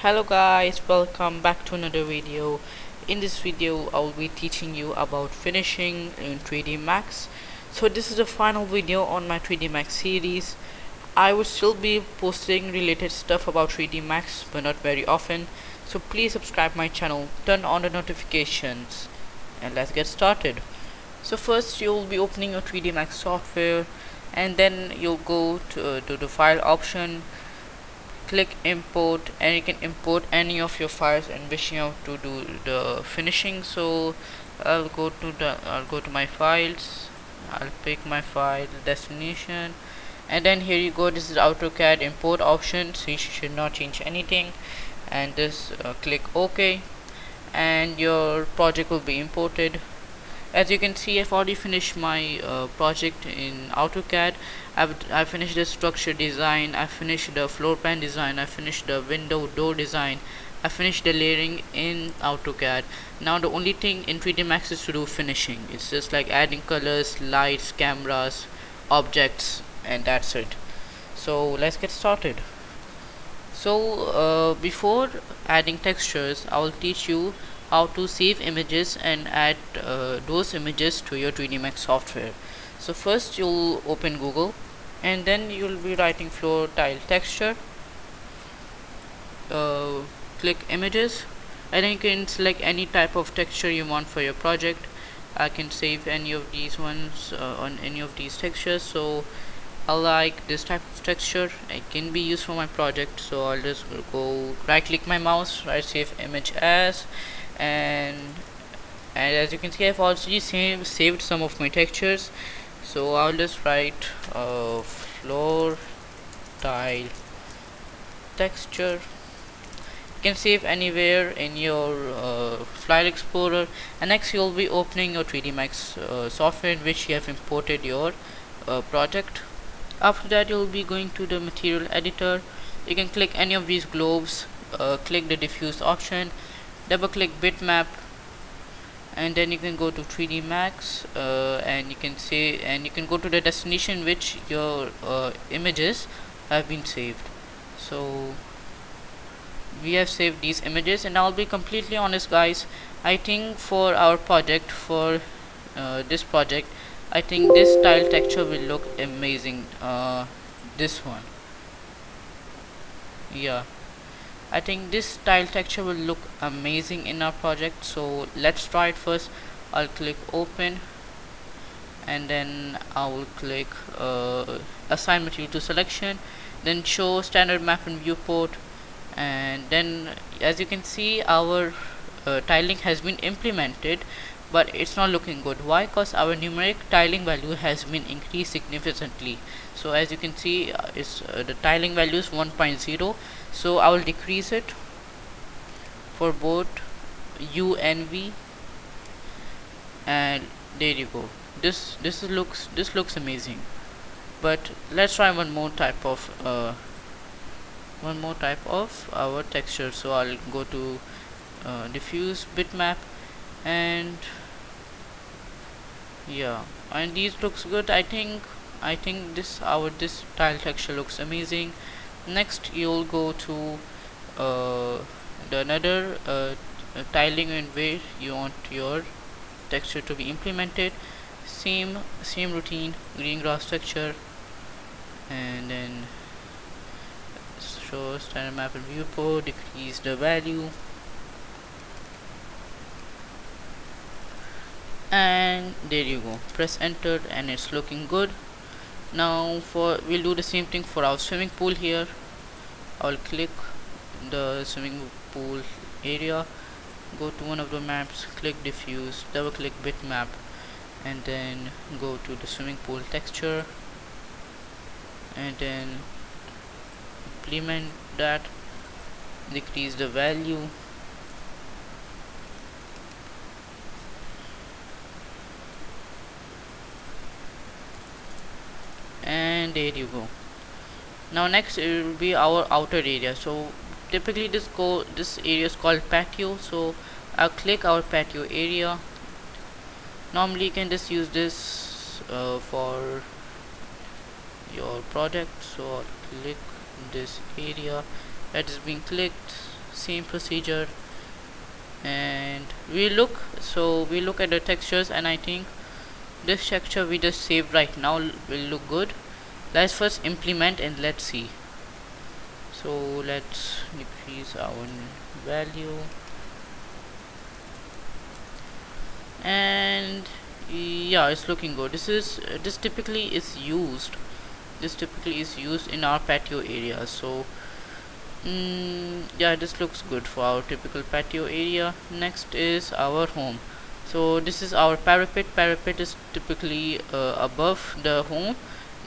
Hello guys, welcome back to another video. In this video I will be teaching you about finishing in 3D Max. So this is the final video on my 3D Max series. I will still be posting related stuff about 3D Max but not very often. So please subscribe my channel, turn on the notifications, and let's get started. So first you'll be opening your 3D Max software, and then you'll go to the file option, click import, and you can import any of your files and wishing out to do the finishing. So I'll go to my files, I'll pick my file destination, and then here you go. This is AutoCAD import option, so you should not change anything, and just click OK, and your project will be imported. As you can see, I've already finished my project in AutoCAD. I finished the structure design, I finished the floor plan design, I finished the window door design, I finished the layering in AutoCAD. Now the only thing in 3D Max is to do finishing. It's just like adding colors, lights, cameras, objects, and that's it. So let's get started. So before adding textures, I will teach you how to save images and add those images to your 3D Max software. So first you'll open Google, and then you'll be writing floor tile texture, click images, and then you can select any type of texture you want for your project. I can save any of these ones on any of these textures. So I like this type of texture, it can be used for my project. So I'll just go right click my mouse, right save image as, and as you can see, I've already saved some of my textures. So I'll just write floor tile texture. You can save anywhere in your file explorer, and next you'll be opening your 3D Max software in which you have imported your project. After that, you'll be going to the material editor. You can click any of these globes, click the diffuse option, double click bitmap, and then you can go to 3D Max, and you can go to the destination which your images have been saved. So we have saved these images, and I'll be completely honest guys, I think for our project, for this project, I think this tile texture will look amazing. This one, yeah, I think this tile texture will look amazing in our project. So let's try it first. I'll click open, and then I will click assign material to selection, then show standard map and viewport, and then as you can see, our tiling has been implemented, but it's not looking good. Why? Because our numeric tiling value has been increased significantly. So as you can see, the tiling value is 1.0. so I will decrease it for both U and V, and there you go. This looks amazing. But let's try one more type of our texture. So I'll go to diffuse bitmap, and yeah, and these looks good. I think this tile texture looks amazing. Next you'll go to the another tiling in where you want your texture to be implemented. Same routine, green grass texture, and then show standard map and viewport, decrease the value, and there you go. Press enter, and it's looking good. Now we'll do the same thing for our swimming pool here. I'll click the swimming pool area, go to one of the maps, click diffuse, double click bitmap, and then go to the swimming pool texture, and then implement that, decrease the value, and there you go. Now next it will be our outer area. So typically this area is called patio. So I'll click our patio area. Normally you can just use this for your project. So I'll click this area that is being clicked, same procedure, and we look at the textures, and I think this texture we just saved right now will look good. Let's first implement and let's see. So let's decrease our value, and yeah, it's looking good. This typically is used in our patio area. So yeah, this looks good for our typical patio area. Next is our home. So this is our parapet. Parapet is typically above the home.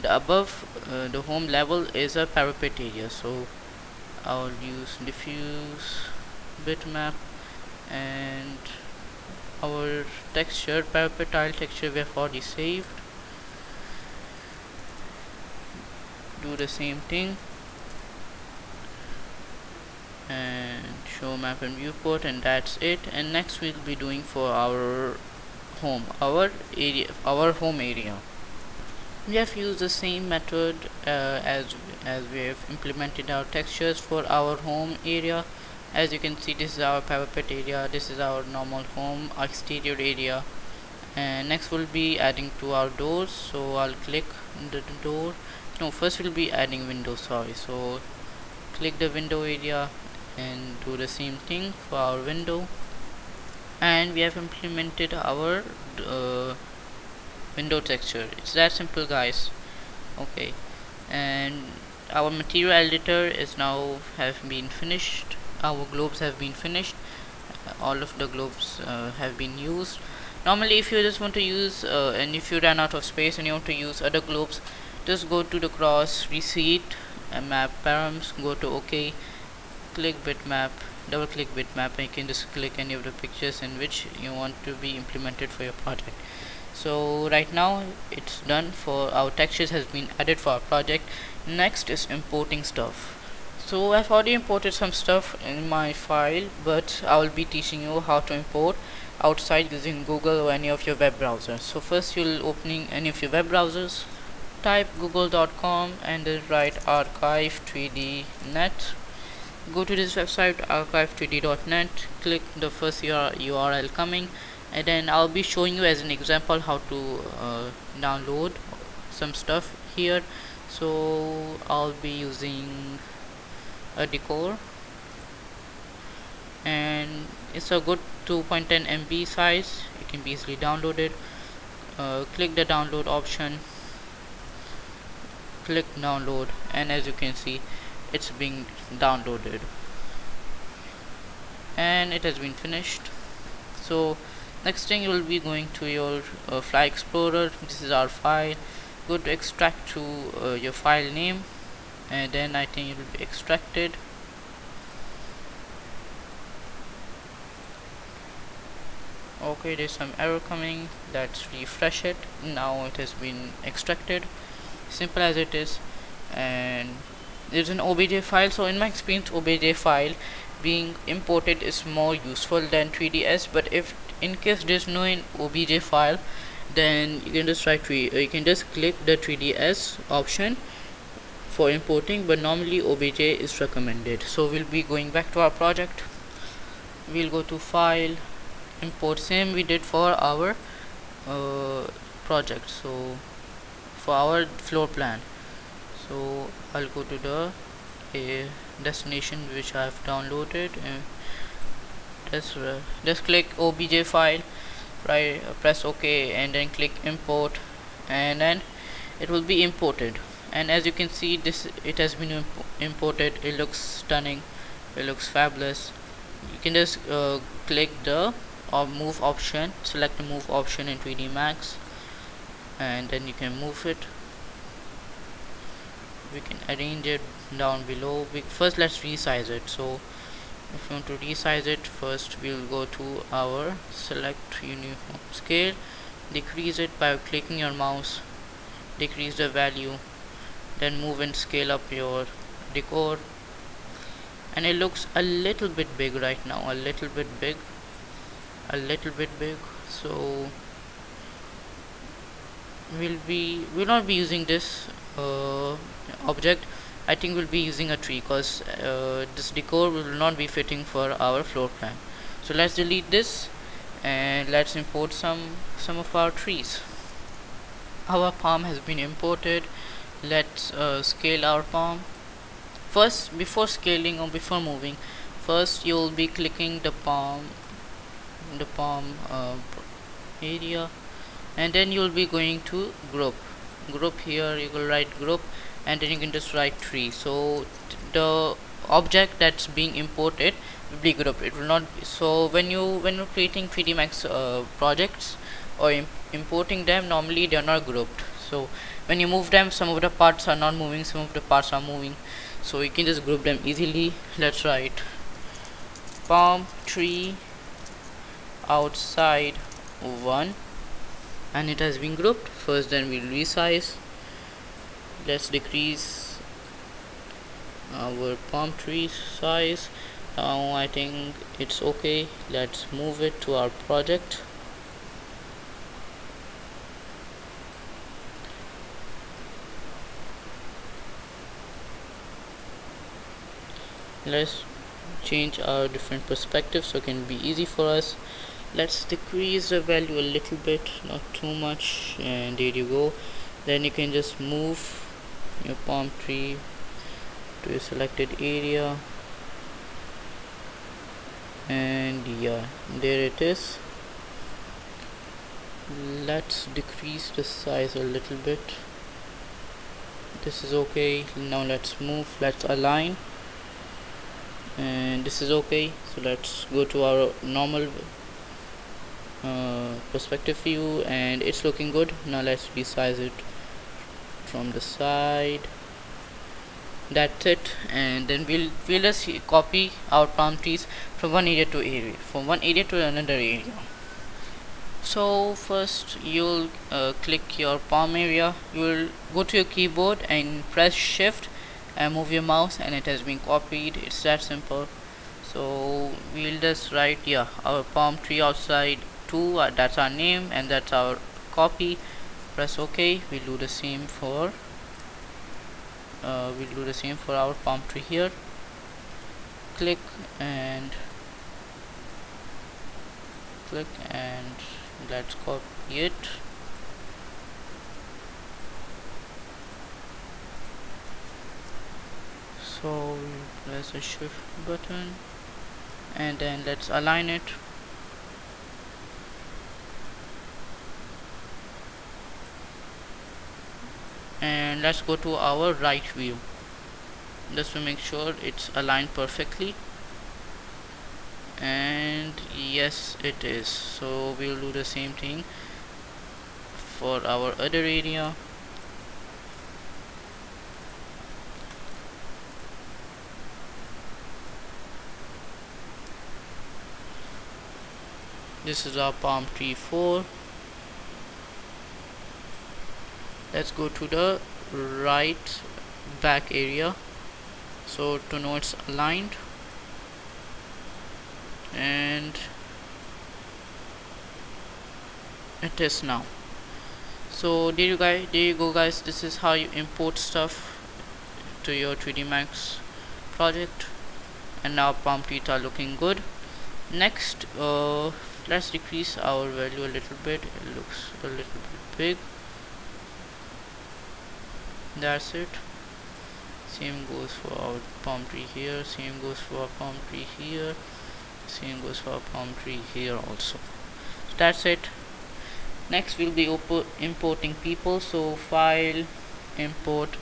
The home level is a parapet area. So I'll use diffuse bitmap, and our texture, parapet tile texture, we have already saved. Do the same thing and show map and viewport, and that's it. And next we'll be doing for our home, our home area. We have used the same method as we have implemented our textures for our home area. As you can see, this is our parapet area, this is our normal home exterior area, and next we'll be adding to our doors. So I'll click the door. No, first we'll be adding windows, sorry. So click the window area and do the same thing for our window, and we have implemented our window texture. It's that simple, guys. Okay, and our material editor is now have been finished. Our globes have been finished. All of the globes have been used. Normally, if you just want to use and if you run out of space and you want to use other globes, just go to the cross, reset, map params, go to OK, click bitmap, double click bitmap, and you can just click any of the pictures in which you want to be implemented for your project. So right now it's done. For our textures has been added for our project. Next is importing stuff. So I've already imported some stuff in my file, but I will be teaching you how to import outside using Google or any of your web browsers. So first you'll opening any of your web browsers, type google.com and then write archive3d.net. Go to this website archive3d.net, click the first URL coming, and then I'll be showing you as an example how to download some stuff here. So I'll be using a decor, and it's a good 2.10 MB size. It can be easily downloaded. Click the download option, click download, and as you can see it's being downloaded and it has been finished. So next thing, you will be going to your Fly Explorer. This is our file. Go to extract to your file name, and then I think it will be extracted. Okay, there's some error coming. Let's refresh it. Now it has been extracted. Simple as it is. And there's an OBJ file. So in my experience, OBJ file being imported is more useful than 3ds. But if in case there's no OBJ file, then you can just you can just click the 3ds option for importing, but normally OBJ is recommended. So we'll be going back to our project. We'll go to file, import, same we did for our project. So for our floor plan, so I'll go to the destination which I have downloaded, and just click OBJ file, right, press OK, and then click import, and then it will be imported. And as you can see, it has been imported. It looks stunning, it looks fabulous. You can just click the move option, select the move option in 3D Max, and then you can move it. We can arrange it down below. First let's resize it. So if you want to resize it, first we'll go to our select uniform scale, decrease it by clicking your mouse, decrease the value, then move and scale up your decor. And it looks a little bit big right now, a little bit big. So we'll not be using this object. I think we'll be using a tree because this decor will not be fitting for our floor plan. So let's delete this and let's import some of our trees. Our palm has been imported. Let's scale our palm. First, before scaling or before moving, first you'll be clicking the palm area, and then you'll be going to group. Here you will write group, and then you can just write tree. So the object that's being imported will be grouped. It will not be, so when you're creating 3D Max projects or importing them, normally they are not grouped. So when you move them, some of the parts are not moving, some of the parts are moving, so you can just group them easily. Let's write palm tree outside 1, and it has been grouped. First, then we'll resize. Let's decrease our palm tree size. Now I think it's okay. Let's move it to our project. Let's change our different perspectives so it can be easy for us. Let's decrease the value a little bit, not too much, and there you go. Then you can just move your palm tree to a selected area, and yeah, there it is. Let's decrease the size a little bit. This is okay. Now let's move, let's align, and this is okay. So let's go to our normal perspective view, and it's looking good. Now let's resize it from the side. That's it. And then we'll just copy our palm trees from one area to another area. So first you'll click your palm area. You'll go to your keyboard and press shift and move your mouse, and it has been copied. It's that simple. So we'll just write our palm tree outside 2, that's our name, and that's our copy. Press OK. We'll do the same for our palm tree here. Click and let's copy it. So press the shift button, and then let's align it. And let's go to our right view just to make sure it's aligned perfectly, and yes, it is. So we'll do the same thing for our other area. This is our palm tree 4. Let's go to the right back area so to know it's aligned, and it is now. So there you go guys, this is how you import stuff to your 3D Max project, and now palm trees are looking good. Next, let's decrease our value a little bit. It looks a little bit big. That's it. Same goes for our palm tree here, same goes for our palm tree here, same goes for our palm tree here also. So that's it. Next we'll be importing people. So file, import,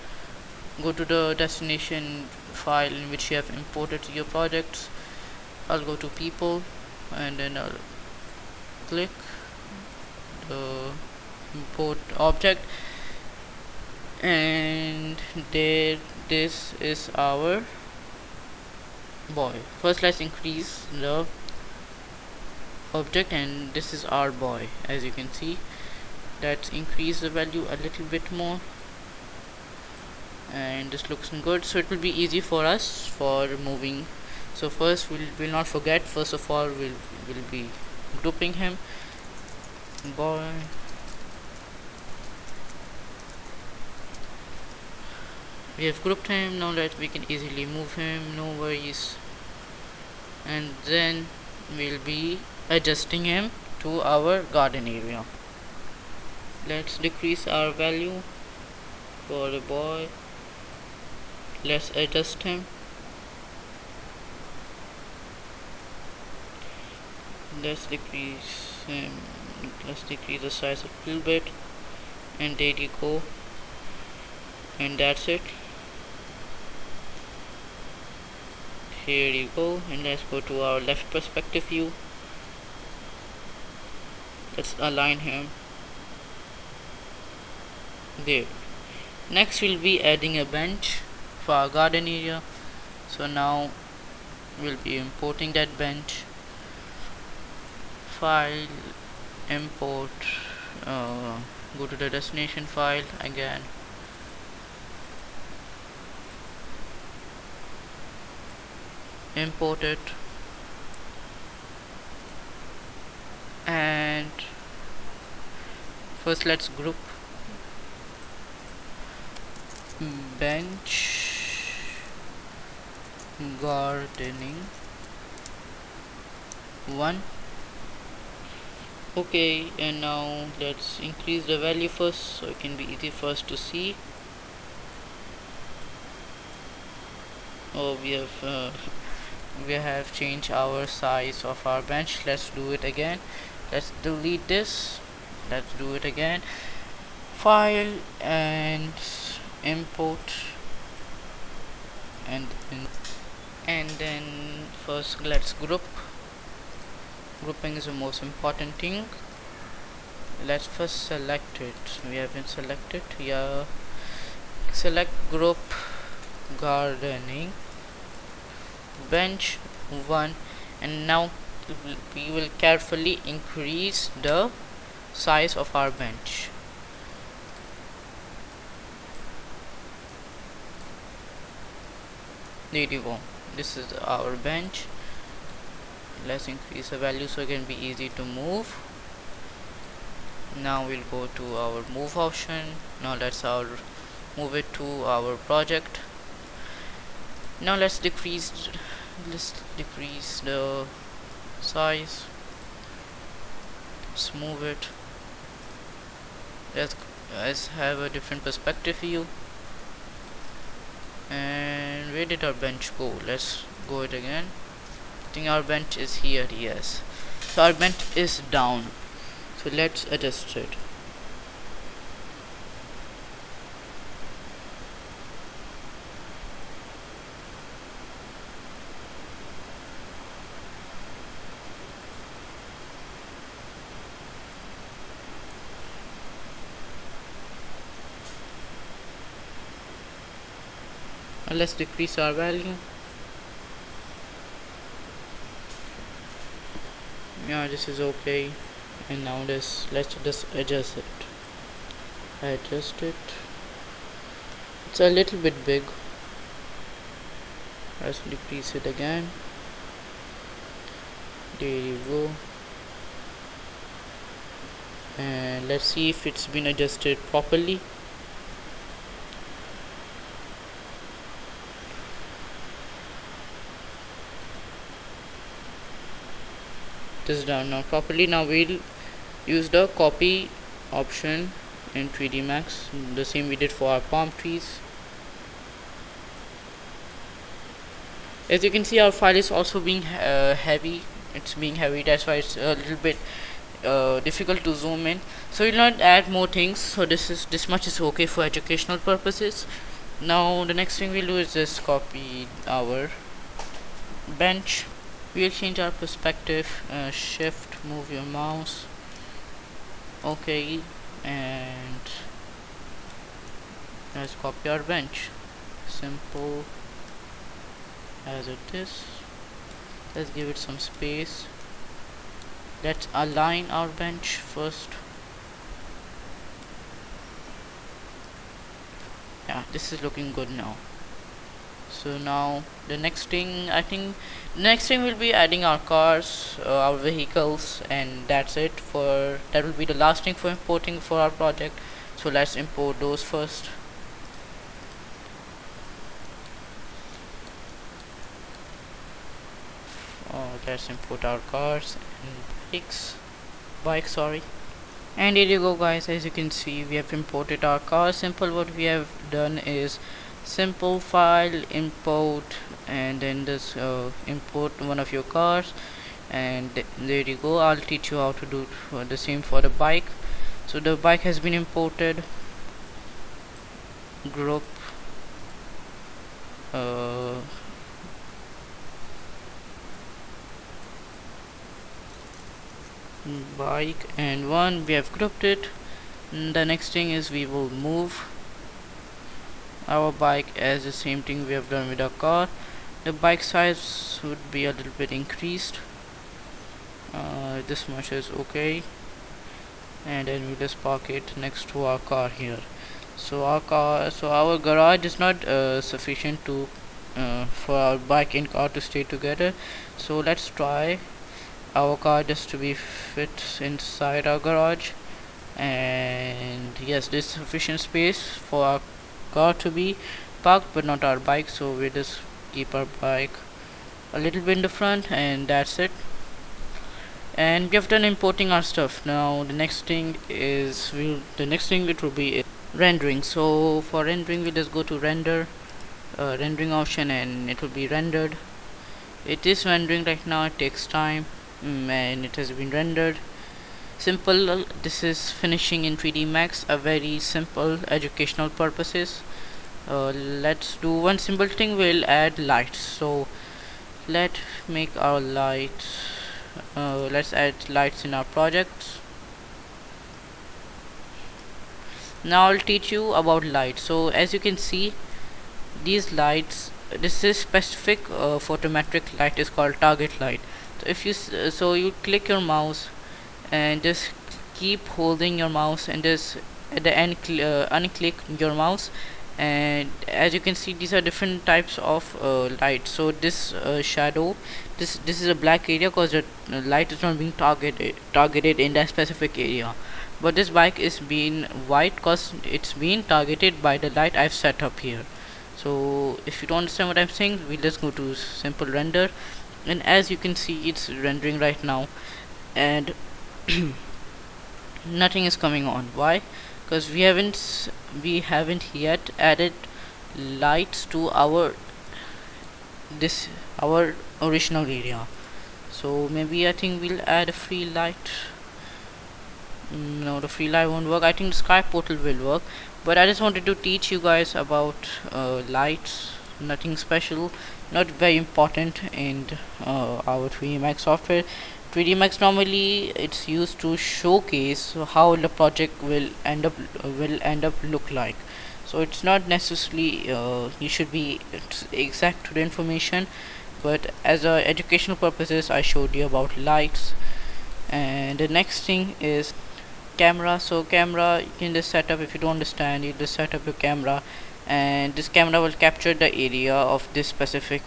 go to the destination file in which you have imported your projects. I'll go to people, and then I'll click the import object, and there, this is our boy. First let's increase the object, and this is our boy. As you can see, let's increase the value a little bit more, and this looks good. So it will be easy for us for moving. So first we'll not forget, first of all we'll be grouping him, boy, We have grouped him. Now that we can easily move him, no worries. And then we'll be adjusting him to our garden area. Let's decrease our value for the boy. Let's adjust him. Let's decrease him. Let's decrease the size a little bit, and there you go. And that's it. Here you go. And let's go to our left perspective view. Let's align him there. Next we'll be adding a bench for our garden area. So now we'll be importing that bench. File, import, go to the destination file again, import it, and first let's group bench gardening 1. Okay, and now let's increase the value first so it can be easy for us to see. Oh, we have changed our size of our bench. Let's do it again. Let's delete this. Let's do it again. File and import, and then first let's group. Grouping is the most important thing. Let's first select it. We haven't selected. Yeah, select group gardening bench 1, and now we will carefully increase the size of our bench. There you go. This is our bench. Let's increase the value so it can be easy to move. Now we'll go to our move option. Now let's move it to our project. Now let's decrease the size. Let's move it. Let's have a different perspective view. And where did our bench go? Let's go it again. I think our bench is here. Yes, so our bench is down, so let's adjust it. Now let's decrease our value. Yeah, this is okay. And now let's just adjust it. Adjust it. It's a little bit big. Let's decrease it again. There you go. And let's see if it's been adjusted properly. This down now properly. Now we'll use the copy option in 3D Max, the same we did for our palm trees. As you can see, our file is also being heavy. It's being heavy, that's why it's a little bit difficult to zoom in. So we'll not add more things. So this much is okay for educational purposes. Now the next thing we'll do is just copy our bench. We'll change our perspective. Shift, move your mouse. Okay, and let's copy our bench. Simple as it is. Let's give it some space. Let's align our bench first. Yeah, this is looking good now. So now the next thing, I think next thing will be adding our cars, our vehicles, and that's it. That will be the last thing for importing for our project. So let's import those first. Let's import our cars and bikes, sorry. And here you go guys, as you can see we have imported our car. Simple, what we have done is simple file import, and then this import one of your cars, and there you go. I'll teach you how to do the same for the bike. So the bike has been imported, group bike and one, we have grouped it. The next thing is we will move our bike as the same thing we have done with our car. The bike size would be a little bit increased, this much is okay, and then we just park it next to our car here. So our garage is not sufficient to for our bike and car to stay together. So let's try our car just to be fit inside our garage, and yes, there's sufficient space for our car to be parked but not our bike, so we just keep our bike a little bit in the front, and that's it. And we have done importing our stuff. Now the next thing it will be rendering. So for rendering we just go to rendering option, and it will be rendered. It is rendering right now, it takes time, and it has been rendered. Simple, this is finishing in 3D Max, a very simple educational purposes. Let's do one simple thing, we'll add lights. So let's make our lights, let's add lights in our projects. Now I'll teach you about lights. So as you can see, these lights, this is specific photometric light is called target light. So if you you click your mouse and just keep holding your mouse, and just at the end unclick your mouse, and as you can see these are different types of light. So this shadow, this is a black area because the light is not being targeted in that specific area, but this bike is being white because it's being targeted by the light I've set up here. So if you don't understand what I'm saying, we'll just go to simple render, and as you can see it's rendering right now, and nothing is coming on. Why? Because we haven't yet added lights to our original area. So maybe I think we'll add a free light. No, the free light won't work. I think the sky portal will work, but I just wanted to teach you guys about lights. Nothing special, not very important in our 3D Max software. 3D Max normally it's used to showcase how the project will end up look like. So it's not necessarily you should be exact to the information, but as a educational purposes I showed you about lights. And the next thing is camera. So camera, you can just set up, if you don't understand, you just set up your camera, and this camera will capture the area of this specific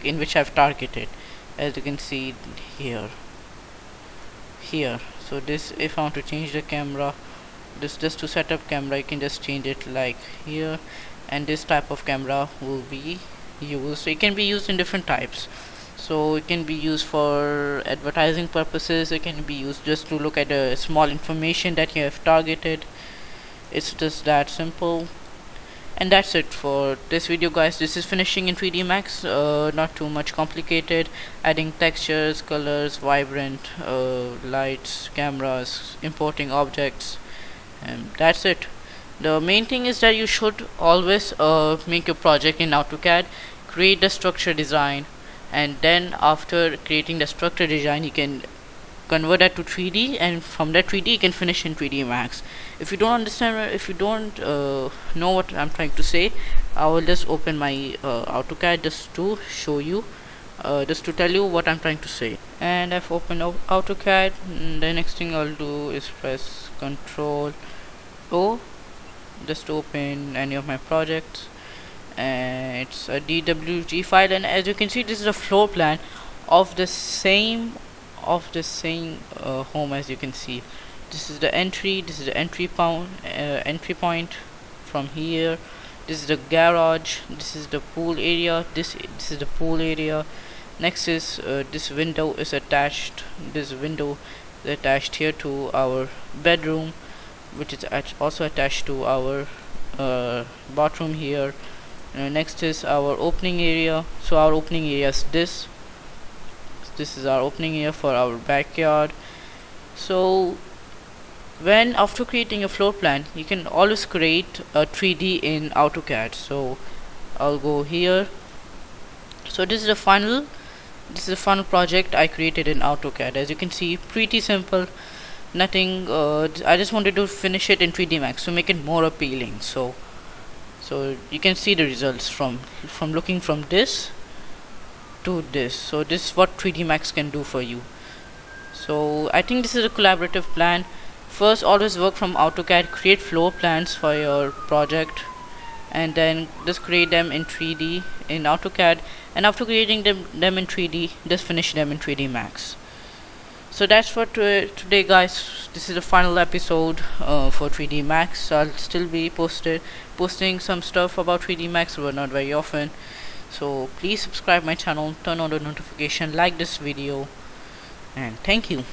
in which I've targeted, as you can see here. So this, if I want to change the camera, this just to set up camera, you can just change it like here, and this type of camera will be used. So it can be used in different types. So it can be used for advertising purposes, it can be used just to look at a small information that you have targeted. It's just that simple. And that's it for this video guys. This is finishing in 3D Max, not too much complicated, adding textures, colors, vibrant lights, cameras, importing objects, and that's it. The main thing is that you should always make your project in AutoCAD, create the structure design, and then after creating the structure design you can convert that to 3D, and from that 3D you can finish in 3D Max. If you don't understand, if you don't know what I'm trying to say, I will just open my AutoCAD just to show you, just to tell you what I'm trying to say. And I've opened AutoCAD. The next thing I'll do is press Ctrl O just to open any of my projects, and it's a DWG file, and as you can see this is a floor plan of the same home. As you can see, this is the entry, this is the entry point from here, this is the garage, this is the pool area, this is the pool area, Next is this window is attached. This window is attached here to our bedroom, which is also attached to our bathroom here. Next is our opening area. So our opening area is this. This is our opening area for our backyard. So when after creating a floor plan, you can always create a 3D in AutoCAD. So I'll go here. So this is the final project I created in AutoCAD. As you can see, pretty simple, nothing. I just wanted to finish it in 3D Max to make it more appealing. So you can see the results from looking from this to this. So this is what 3D Max can do for you. So I think this is a collaborative plan. First, always work from AutoCAD, create floor plans for your project, and then just create them in 3D in AutoCAD, and after creating them in 3D, just finish them in 3D Max. So that's for today, guys. This is the final episode for 3D Max. I'll still be posting some stuff about 3D Max, but not very often. So please subscribe my channel, turn on the notification, like this video, and thank you.